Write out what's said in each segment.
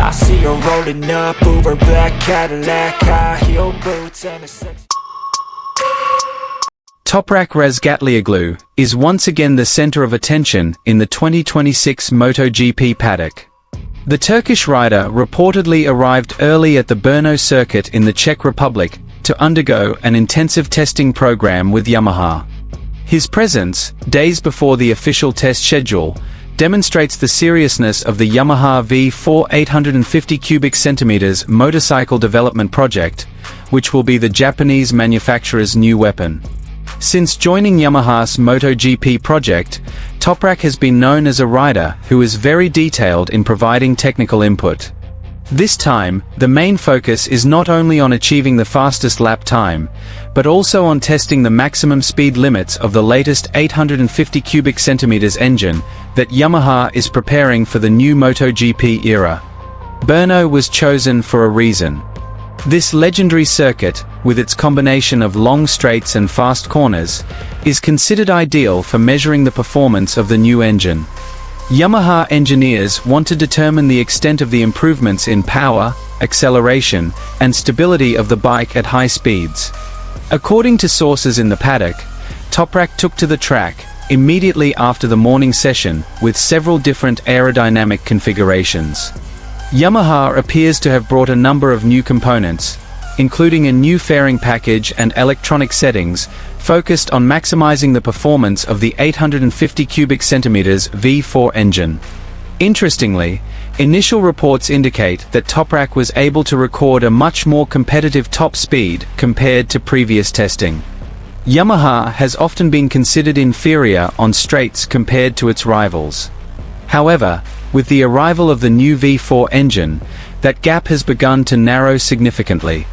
I see her rolling up, Uber black Cadillac, high heel boots and a sex. Toprak Razgatlioglu is once again the center of attention in the 2026 MotoGP paddock. The Turkish rider reportedly arrived early at the BRNO circuit in the Czech Republic to undergo an intensive testing program with Yamaha. His presence, days before the official test schedule, demonstrates the seriousness of the Yamaha V4 850 cubic centimeters motorcycle development project, which will be the Japanese manufacturer's new weapon. Since joining Yamaha's MotoGP project, Toprak has been known as a rider who is very detailed in providing technical input. This time, the main focus is not only on achieving the fastest lap time, but also on testing the maximum speed limits of the latest 850 cubic centimeters engine that Yamaha is preparing for the new MotoGP era. BRNO was chosen for a reason. This legendary circuit, with its combination of long straights and fast corners, is considered ideal for measuring the performance of the new engine. Yamaha engineers want to determine the extent of the improvements in power, acceleration, and stability of the bike at high speeds. According to sources in the paddock, Toprak took to the track immediately after the morning session with several different aerodynamic configurations. Yamaha appears to have brought a number of new components, including a new fairing package and electronic settings, focused on maximizing the performance of the 850 cubic centimeters V4 engine. Interestingly, initial reports indicate that Toprak was able to record a much more competitive top speed compared to previous testing. Yamaha has often been considered inferior on straights compared to its rivals. However, with the arrival of the new V4 engine, that gap has begun to narrow significantly.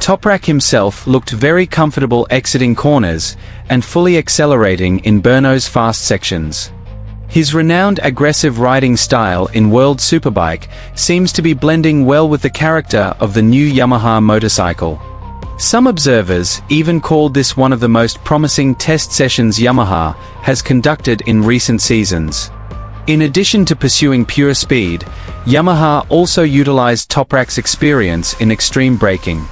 Toprak himself looked very comfortable exiting corners and fully accelerating in BRNO's fast sections. His renowned aggressive riding style in World Superbike seems to be blending well with the character of the new Yamaha motorcycle. Some observers even called this one of the most promising test sessions Yamaha has conducted in recent seasons. In addition to pursuing pure speed, Yamaha also utilized Toprak's experience in extreme braking.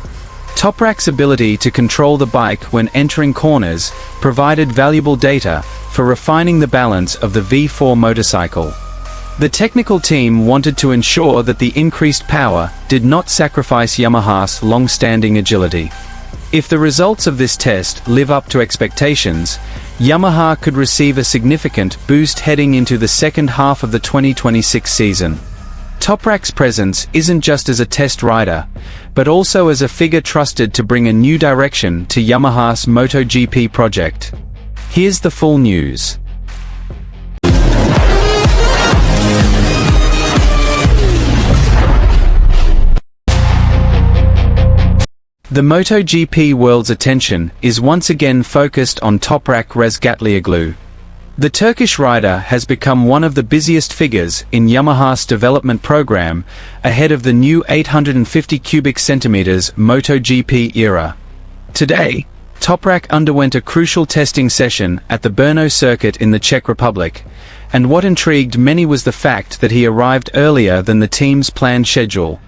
Toprak's ability to control the bike when entering corners provided valuable data for refining the balance of the V4 motorcycle. The technical team wanted to ensure that the increased power did not sacrifice Yamaha's long-standing agility. If the results of this test live up to expectations, Yamaha could receive a significant boost heading into the second half of the 2026 season. Toprak's presence isn't just as a test rider, but also as a figure trusted to bring a new direction to Yamaha's MotoGP project. Here's the full news. The MotoGP world's attention is once again focused on Toprak Razgatlioglu. The Turkish rider has become one of the busiest figures in Yamaha's development program ahead of the new 850 cubic centimeters MotoGP era. Today, Toprak underwent a crucial testing session at the BRNO circuit in the Czech Republic, and what intrigued many was the fact that he arrived earlier than the team's planned schedule.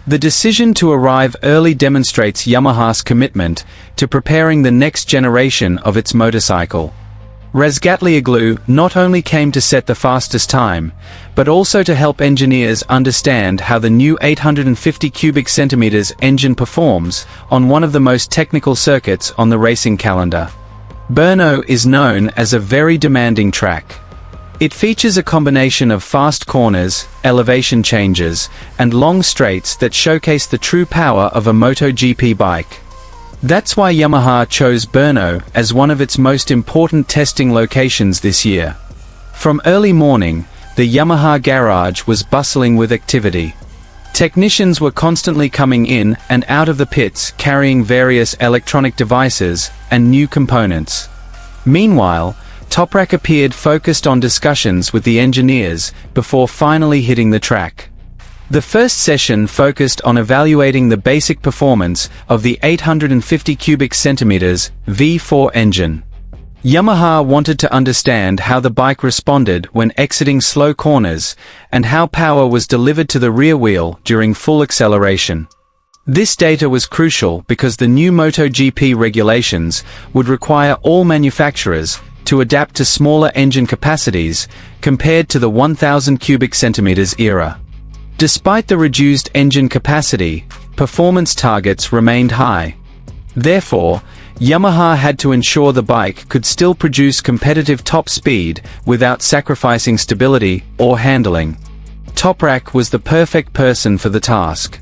The decision to arrive early demonstrates Yamaha's commitment to preparing the next generation of its motorcycle. Razgatlioglu not only came to set the fastest time, but also to help engineers understand how the new 850 cubic centimeters engine performs on one of the most technical circuits on the racing calendar. BRNO is known as a very demanding track. It features a combination of fast corners, elevation changes, and long straights that showcase the true power of a MotoGP bike. That's why Yamaha chose BRNO as one of its most important testing locations this year. From early morning, the Yamaha garage was bustling with activity. Technicians were constantly coming in and out of the pits carrying various electronic devices and new components. Meanwhile, Toprak appeared focused on discussions with the engineers before finally hitting the track. The first session focused on evaluating the basic performance of the 850 cubic centimeters V4 engine. Yamaha wanted to understand how the bike responded when exiting slow corners, and how power was delivered to the rear wheel during full acceleration. This data was crucial because the new MotoGP regulations would require all manufacturers to adapt to smaller engine capacities compared to the 1000 cubic centimeters era. Despite the reduced engine capacity, performance targets remained high. Therefore, Yamaha had to ensure the bike could still produce competitive top speed without sacrificing stability or handling. TOPRAK was the perfect person for the task.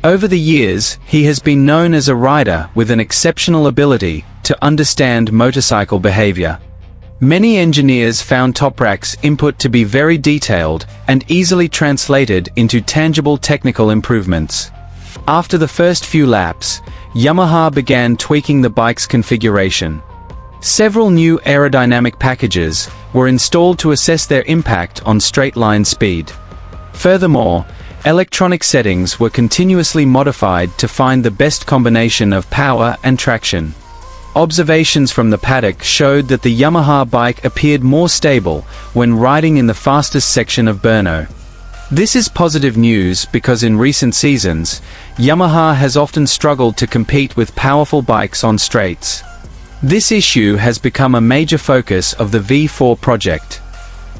Over the years, he has been known as a rider with an exceptional ability to understand motorcycle behavior. Many engineers found TOPRAK's input to be very detailed and easily translated into tangible technical improvements. After the first few laps, Yamaha began tweaking the bike's configuration. Several new aerodynamic packages were installed to assess their impact on straight-line speed. Furthermore, electronic settings were continuously modified to find the best combination of power and traction. Observations from the paddock showed that the Yamaha bike appeared more stable when riding in the fastest section of BRNO. This is positive news because in recent seasons, Yamaha has often struggled to compete with powerful bikes on straights. This issue has become a major focus of the V4 project.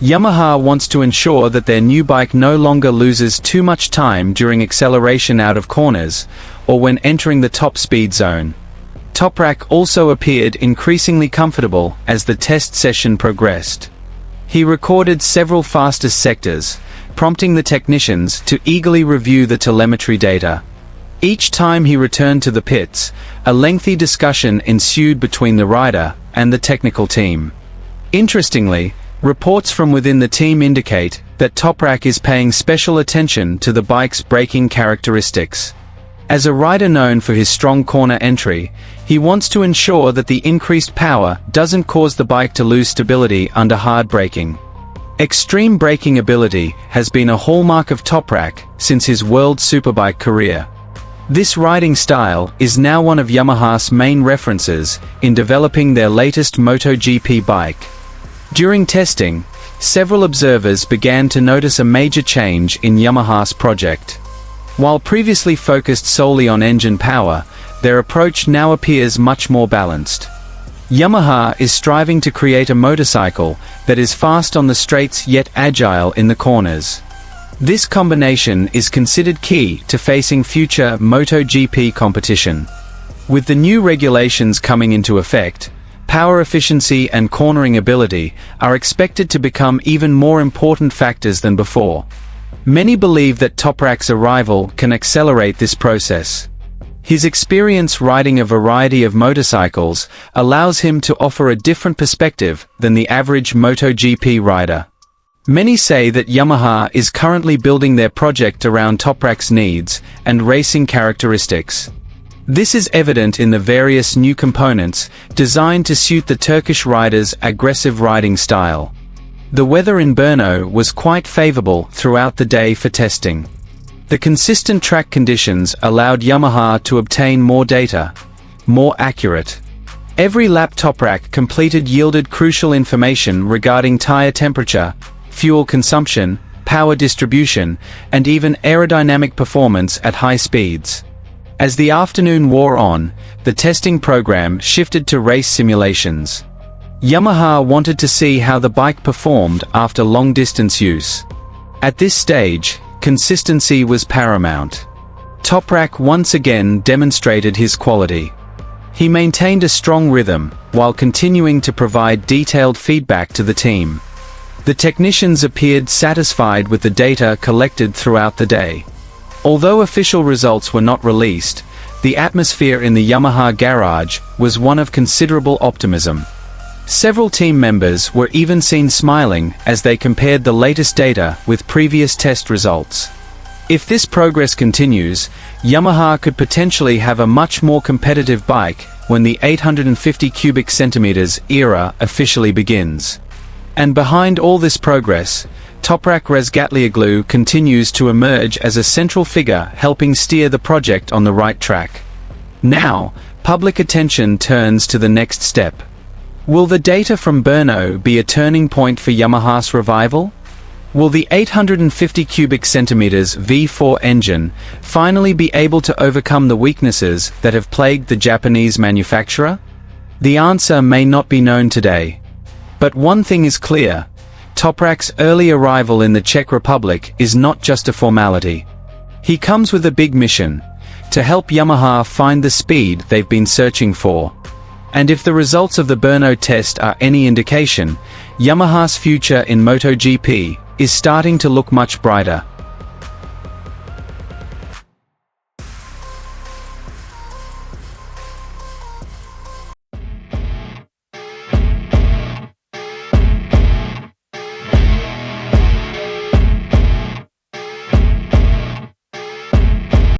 Yamaha wants to ensure that their new bike no longer loses too much time during acceleration out of corners, or when entering the top speed zone. TOPRAK also appeared increasingly comfortable as the test session progressed. He recorded several fastest sectors, prompting the technicians to eagerly review the telemetry data. Each time he returned to the pits, a lengthy discussion ensued between the rider and the technical team. Interestingly, reports from within the team indicate that TOPRAK is paying special attention to the bike's braking characteristics. As a rider known for his strong corner entry, he wants to ensure that the increased power doesn't cause the bike to lose stability under hard braking. Extreme braking ability has been a hallmark of TOPRAK since his World Superbike career. This riding style is now one of Yamaha's main references in developing their latest MotoGP bike. During testing, several observers began to notice a major change in Yamaha's project. While previously focused solely on engine power, their approach now appears much more balanced. Yamaha is striving to create a motorcycle that is fast on the straights yet agile in the corners. This combination is considered key to facing future MotoGP competition. With the new regulations coming into effect, power efficiency and cornering ability are expected to become even more important factors than before. Many believe that TOPRAK's arrival can accelerate this process. His experience riding a variety of motorcycles allows him to offer a different perspective than the average MotoGP rider. Many say that Yamaha is currently building their project around TOPRAK's needs and racing characteristics. This is evident in the various new components designed to suit the Turkish rider's aggressive riding style. The weather in BRNO was quite favorable throughout the day for testing. The consistent track conditions allowed Yamaha to obtain more data, more accurate. Every lap TOPRAK completed yielded crucial information regarding tire temperature, fuel consumption, power distribution, and even aerodynamic performance at high speeds. As the afternoon wore on, the testing program shifted to race simulations. Yamaha wanted to see how the bike performed after long-distance use. At this stage, consistency was paramount. TOPRAK once again demonstrated his quality. He maintained a strong rhythm, while continuing to provide detailed feedback to the team. The technicians appeared satisfied with the data collected throughout the day. Although official results were not released, the atmosphere in the Yamaha garage was one of considerable optimism. Several team members were even seen smiling as they compared the latest data with previous test results. If this progress continues, Yamaha could potentially have a much more competitive bike when the 850 cubic centimeters era officially begins. And behind all this progress, TOPRAK Razgatlioglu continues to emerge as a central figure helping steer the project on the right track. Now, public attention turns to the next step. Will the data from BRNO be a turning point for Yamaha's revival? Will the 850 cubic centimeters V4 engine finally be able to overcome the weaknesses that have plagued the Japanese manufacturer? The answer may not be known today. But one thing is clear: TOPRAK's early arrival in the Czech Republic is not just a formality. He comes with a big mission: to help Yamaha find the speed they've been searching for. And if the results of the BRNO test are any indication, Yamaha's future in MotoGP is starting to look much brighter.